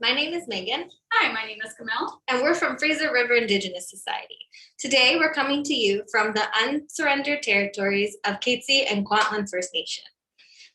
my name is Megan. Hi, my name is Camille. And we're from Fraser River Indigenous Society. Today, we're coming to you from the unsurrendered territories of Katzie and Kwantlen First Nation.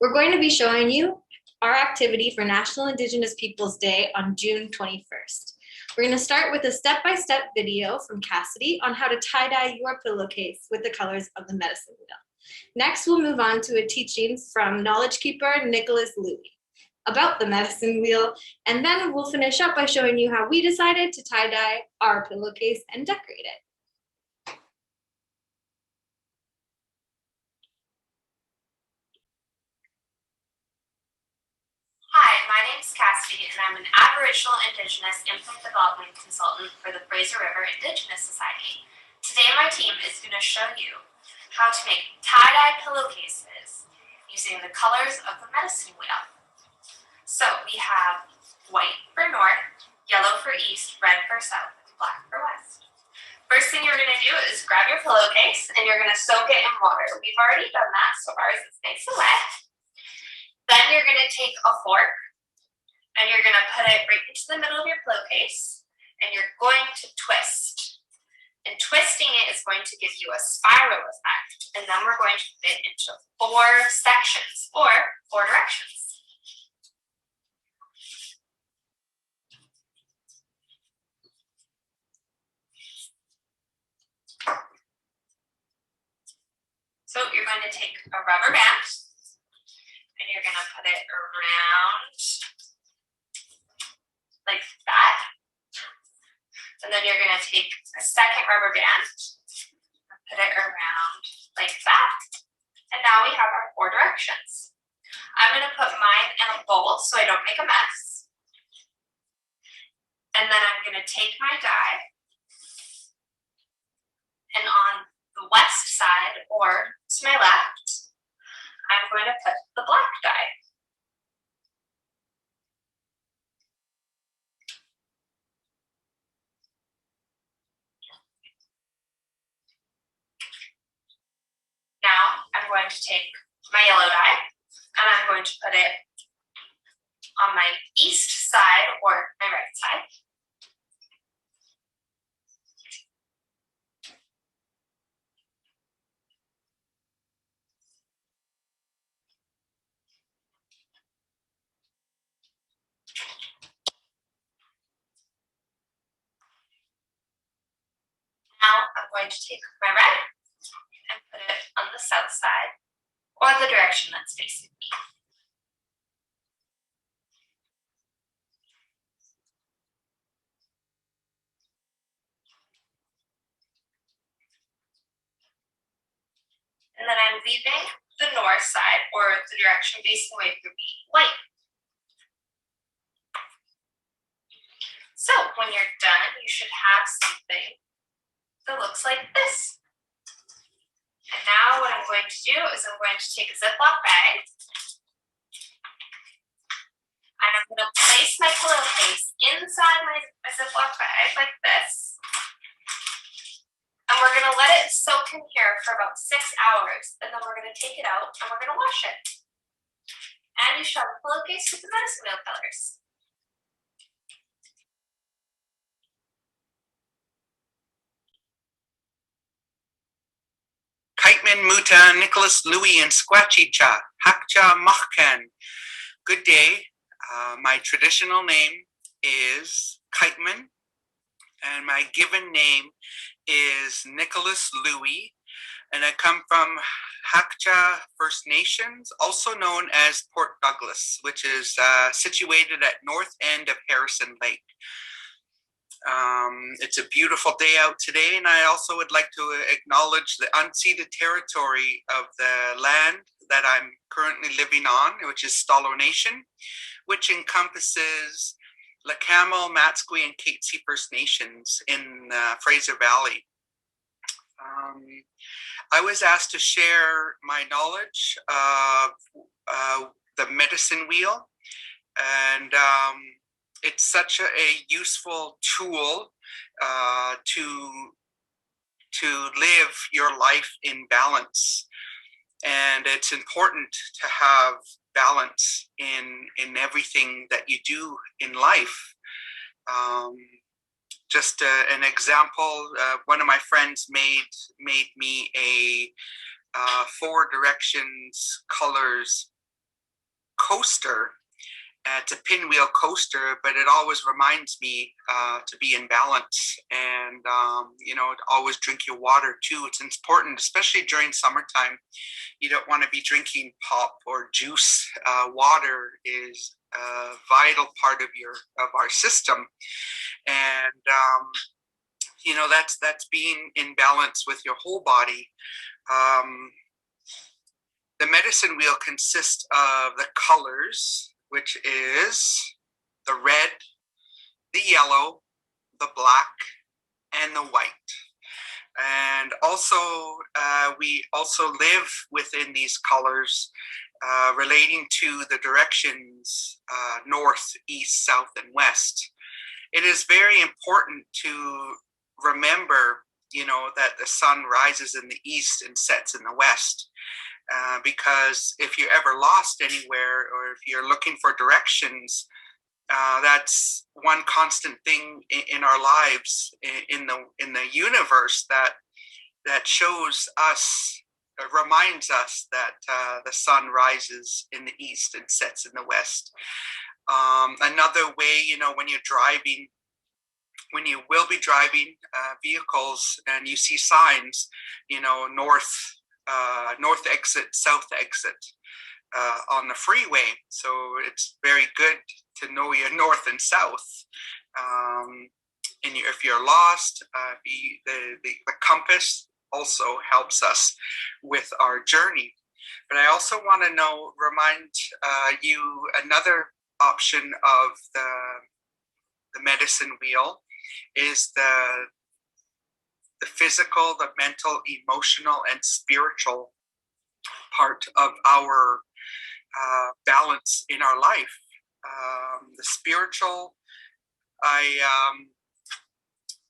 We're going to be showing you our activity for National Indigenous Peoples Day on June 21st. We're going to start with a step-by-step video from Cassidy on how to tie-dye your pillowcase with the colors of the medicine wheel. Next, we'll move on to a teaching from knowledge keeper Nicholas Louie about the medicine wheel, and then we'll finish up by showing you how we decided to tie-dye our pillowcase and decorate it. Hi, my name is Cassidy, and I'm an Aboriginal Indigenous Infant Development Consultant for the Fraser River Indigenous Society. Today, my team is going to show you how to make tie-dye pillowcases using the colors of the medicine wheel. So we have white for north, yellow for east, red for south, and black for west. First thing you're going to do is grab your pillowcase and you're going to soak it in water. We've already done that, so ours is nice and wet. Then you're going to take a fork and you're going to put it right into the middle of your pillowcase and you're going to twist. And twisting it is going to give you a spiral effect. And then we're going to fit into 4 sections or 4 directions. So you're going to take a rubber band and you're going to put it around like that. And then you're going to take a second rubber band and put it around like that. And now we have our 4 directions. I'm going to put mine in a bowl so I don't make a mess. And then I'm going to take my dye, and on the west side, or to my left, I'm going to put the black dye. Now I'm going to take my yellow dye and I'm going to put it on my east side or my right side. Now I'm going to take my red and put it on the south side or the direction that's facing me. And then I'm leaving the north side or the direction facing away from me white. So when you're done, you should have something that looks like this. And now what I'm going to do is I'm going to take a Ziploc bag and I'm going to place my pillowcase inside my Ziploc bag like this. And we're going to let it soak in here for about 6 hours, and then we're going to take it out and we're going to wash it. And you should have a pillowcase with the medicine wheel colors. Kaitman Muta, Nicholas Louie, and Squatchicha, Hakcha Machkan. Good day. My traditional name is Kaitman, and my given name is Nicholas Louie, and I come from Hakcha First Nations, also known as Port Douglas, which is situated at north end of Harrison Lake. It's a beautiful day out today, and I also would like to acknowledge the unceded territory of the land that I'm currently living on, which is Stalo Nation, which encompasses Lakamo, Matsqui, and Katzie First Nations in Fraser Valley. I was asked to share my knowledge of the medicine wheel, and it's such a useful tool to live your life in balance. And it's important to have balance in everything that you do in life. Just an example, one of my friends made me a 4 directions colors coaster. It's a pinwheel coaster, but it always reminds me to be in balance and, always drink your water too. It's important, especially during summertime. You don't want to be drinking pop or juice. Water is a vital part of our system. And, that's being in balance with your whole body. The medicine wheel consists of the colors, which is the red, the yellow, the black, and the white. And also, we also live within these colors relating to the directions north, east, south, and west. It is very important to remember, that the sun rises in the east and sets in the west. Because if you're ever lost anywhere, or if you're looking for directions, that's one constant thing in our lives, in the universe, that shows us, reminds us that the sun rises in the east and sets in the west. Another way, when you're driving, when you will be driving vehicles and you see signs, north exit, south exit on the freeway. So it's very good to know your north and south. And if you're lost, the compass also helps us with our journey. But I also want to remind you another option of the medicine wheel is the physical, the mental, emotional, and spiritual part of our balance in our life. The spiritual,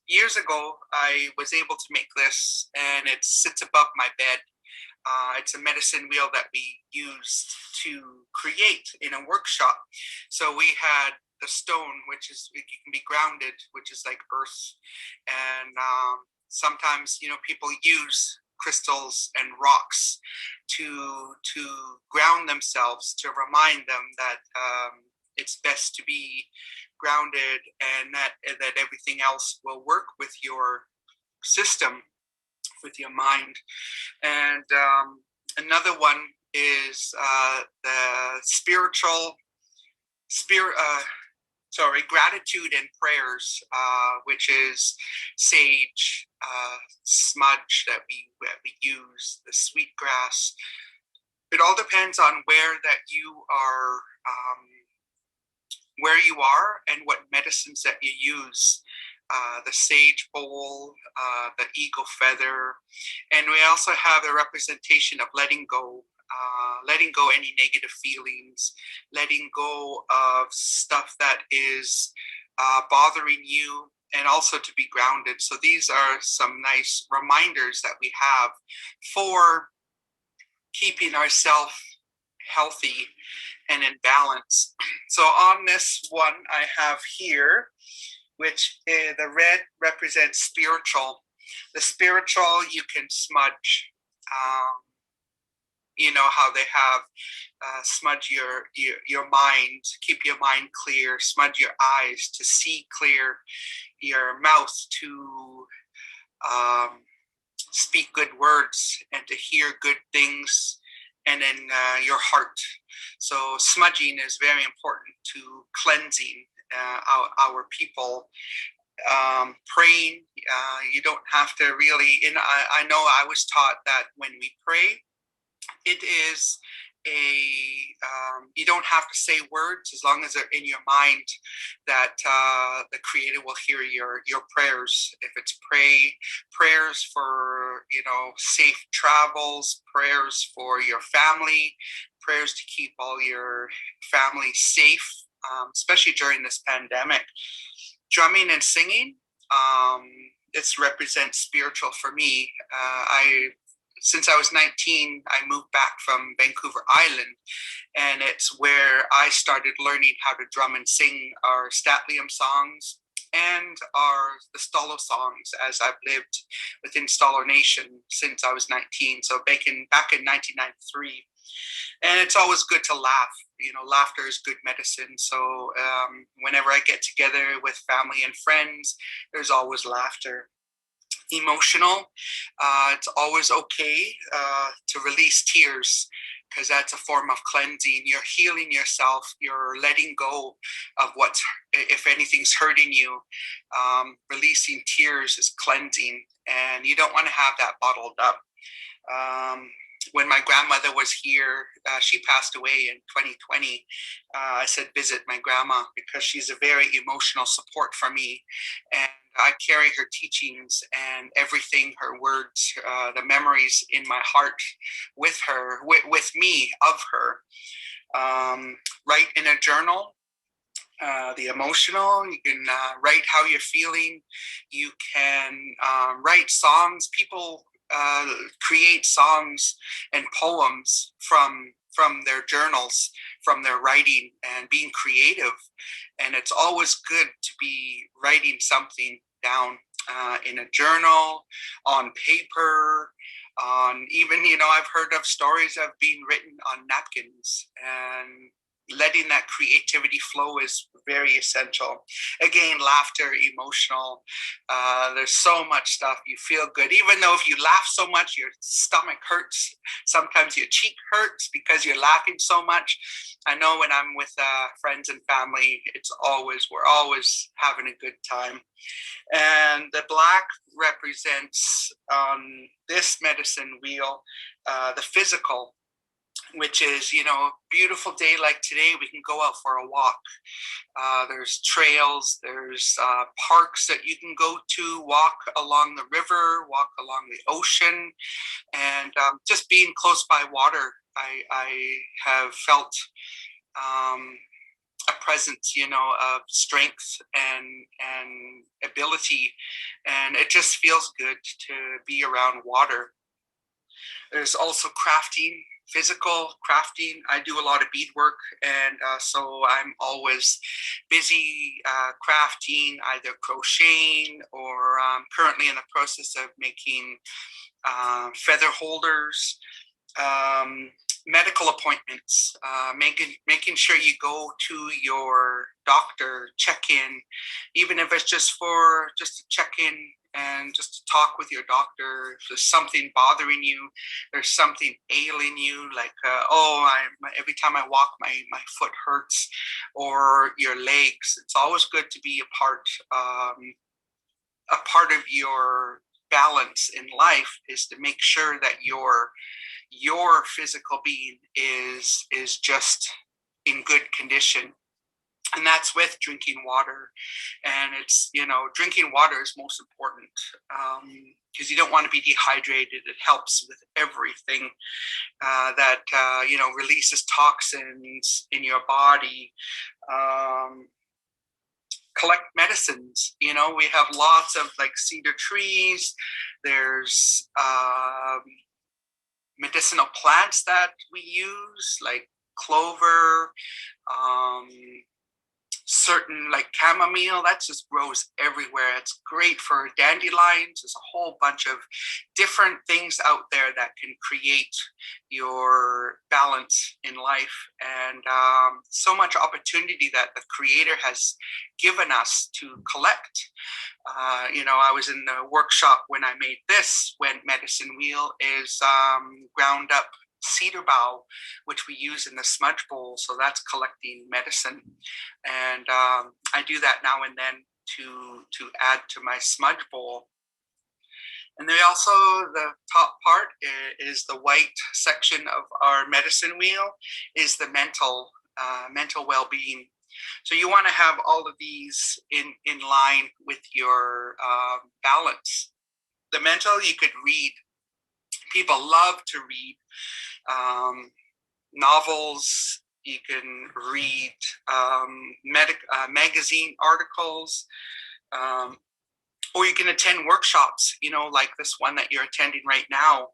years ago, I was able to make this, and it sits above my bed. It's a medicine wheel that we used to create in a workshop. So we had the stone, which is, you can be grounded, which is like earth. And sometimes, people use crystals and rocks to ground themselves, to remind them that it's best to be grounded, and that everything else will work with your system, with your mind. And another one is the gratitude and prayers, which is sage, smudge that we use, the sweetgrass. It all depends on where you are and what medicines that you use. The sage bowl, the eagle feather, and we also have a representation of letting go any negative feelings, letting go of stuff that is bothering you, and also to be grounded. So these are some nice reminders that we have for keeping ourselves healthy and in balance. So on this one I have here, which the red represents spiritual. The spiritual you can smudge. You know how they have smudge your mind, keep your mind clear, smudge your eyes to see clear, your mouth to speak good words and to hear good things, and then your heart. So smudging is very important to cleansing our people. Praying, you don't have to really, I know I was taught that when we pray, it is you don't have to say words, as long as they're in your mind, that the Creator will hear your prayers. If it's prayers for safe travels, prayers for your family, prayers to keep all your family safe, especially during this pandemic. Drumming and singing, it represents spiritual for me. since I was 19, I moved back from Vancouver Island, and it's where I started learning how to drum and sing our Statlium songs and the Stalo songs, as I've lived within Stalo Nation since I was 19. So back in 1993. And it's always good to laugh. You know, laughter is good medicine. So whenever I get together with family and friends, there's always laughter. Emotional, it's always okay to release tears, because that's a form of cleansing. You're healing yourself. You're letting go of what's, if anything's hurting you. Releasing tears is cleansing, and you don't want to have that bottled up. When my grandmother was here, she passed away in 2020. I said visit my grandma because she's a very emotional support for me, and I carry her teachings and everything, her words, the memories in my heart with her, with me, of her. Write in a journal. The emotional, you can write how you're feeling. You can write songs. People create songs and poems from their journals, from their writing, and being creative. And it's always good to be writing something down in a journal, on paper, on even, I've heard of stories of being written on napkins, and letting that creativity flow is very essential. Again, laughter, emotional. There's so much stuff. You feel good. Even though if you laugh so much, your stomach hurts. Sometimes your cheek hurts because you're laughing so much. I know when I'm with friends and family, we're always having a good time. And the black represents on this medicine wheel the physical, which is, beautiful day like today, we can go out for a walk. There's trails, there's parks that you can go to, walk along the river, walk along the ocean, and just being close by water. I have felt a presence, of strength and ability, and it just feels good to be around water. There's also crafting. Physical crafting. I do a lot of beadwork, and so I'm always busy crafting, either crocheting or currently in the process of making feather holders. Medical appointments, making sure you go to your doctor, check in, even if it's just to check in and just to talk with your doctor. If there's something bothering you, there's something ailing you, like every time I walk, my foot hurts, or your legs. It's always good to be a part of your balance in life is to make sure that your physical being is just in good condition. And that's with drinking water. And it's, drinking water is most important because you don't want to be dehydrated. It helps with everything that, releases toxins in your body. Collect medicines. We have lots of cedar trees. There's medicinal plants that we use, like clover, certain chamomile, that just grows everywhere. It's great for dandelions. There's a whole bunch of different things out there that can create your balance in life, and so much opportunity that the Creator has given us to collect. I was in the workshop when I made this, when medicine wheel is ground up cedar bough, which we use in the smudge bowl. So that's collecting medicine, and I do that now and then to add to my smudge bowl. And then also the top part is the white section of our medicine wheel is the mental well-being. So you want to have all of these in line with your balance. The mental, you could read. People love to read novels. You can read magazine articles, or you can attend workshops, you know, like this one that you're attending right now,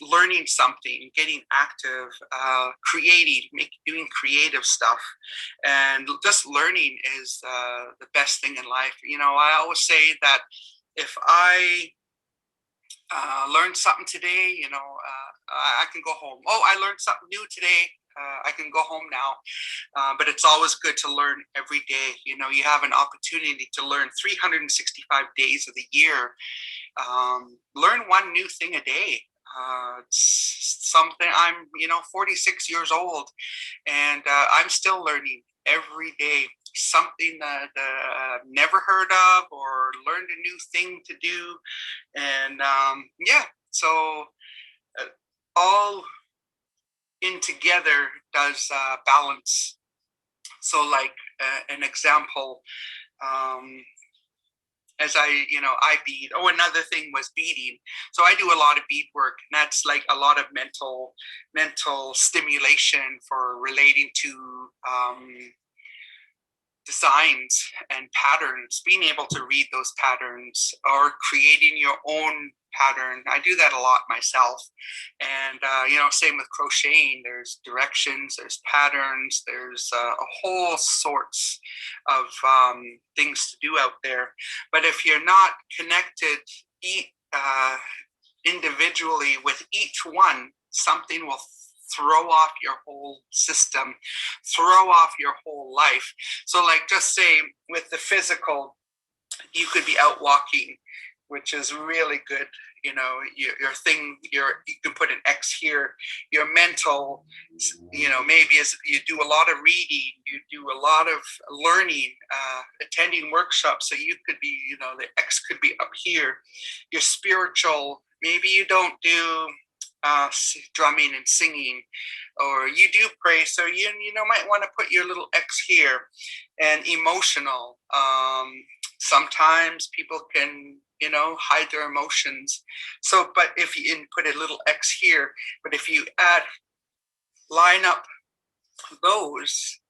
learning something, getting active, creating, doing creative stuff. And just learning is the best thing in life. You know, I always say that if I learned something today, you know, I can go home. Oh, I learned something new today. I can go home now. But it's always good to learn every day. You know, you have an opportunity to learn 365 days of the year. Learn one new thing a day. It's something, I'm, you know, 46 years old, and I'm still learning every day something that I've never heard of or learned a new thing to do. And yeah, so all in together does balance. So like an example, as I bead. Oh, another thing was beading. So I do a lot of bead work, and that's like a lot of mental stimulation for relating to designs and patterns, being able to read those patterns or creating your own pattern. I do that a lot myself. And, same with crocheting, there's directions, there's patterns, there's a whole sorts of things to do out there. But if you're not connected individually with each one, something will throw off your whole system, throw off your whole life. So like just say with the physical, you could be out walking, which is really good. You know, your thing, you can put an X here. Your mental, you know, maybe as you do a lot of reading, you do a lot of learning, attending workshops. So you could be, you know, the X could be up here. Your spiritual, maybe you don't do drumming and singing, or you do pray, so you might want to put your little X here. And emotional, sometimes people can hide their emotions, so but if you put a little X here, but if you line up those,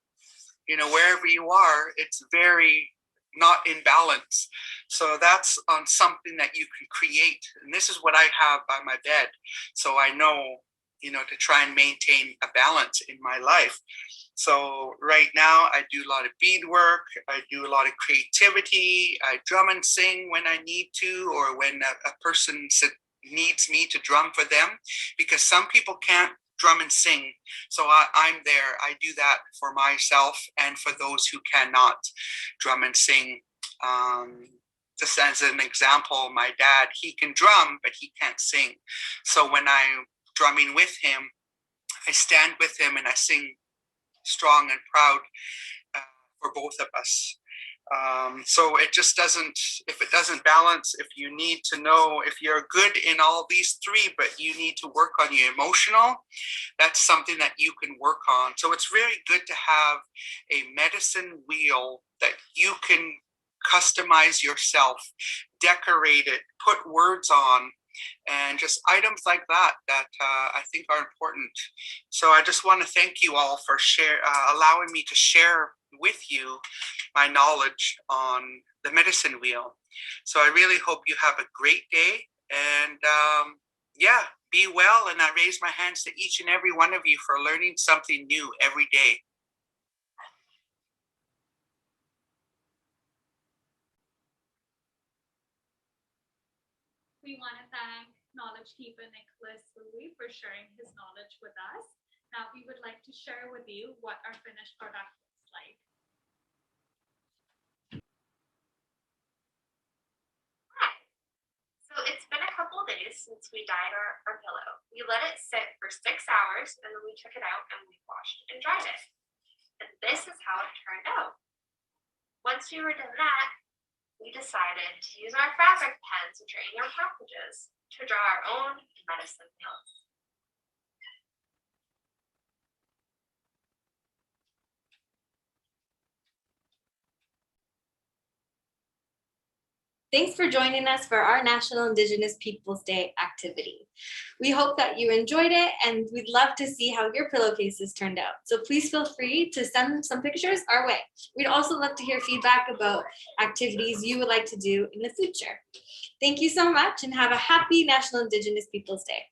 wherever you are, it's very not in balance. So that's on something that you can create. And this is what I have by my bed. So I know, to try and maintain a balance in my life. So right now I do a lot of beadwork. I do a lot of creativity. I drum and sing when I need to, or when a person needs me to drum for them, because some people can't drum and sing. So I'm there. I do that for myself and for those who cannot drum and sing. Just as an example, my dad, he can drum, but he can't sing. So when I'm drumming with him, I stand with him and I sing strong and proud for both of us. So it just doesn't, if it doesn't balance, if you need to know if you're good in all these three, but you need to work on your emotional, that's something that you can work on. So it's very good to have a medicine wheel that you can customize yourself, decorate it, put words on, and just items like that I think are important. So I just want to thank you all for allowing me to share with you my knowledge on the medicine wheel. So I really hope you have a great day, and be well. And I raise my hands to each and every one of you for learning something new every day. We want to thank Knowledge Keeper Nicholas Louie for sharing his knowledge with us. Now we would like to share with you what our finished product looks like. Hi. So it's been a couple of days since we dyed our pillow. We let it sit for 6 hours, and then we took it out and we washed and dried it. And this is how it turned out. Once we were done that, we decided to use our fabric pens, which are in your packages, to draw our own medicine wheels. Thanks for joining us for our National Indigenous Peoples Day activity. We hope that you enjoyed it, and we'd love to see how your pillowcases turned out. So please feel free to send some pictures our way. We'd also love to hear feedback about activities you would like to do in the future. Thank you so much and have a happy National Indigenous Peoples Day.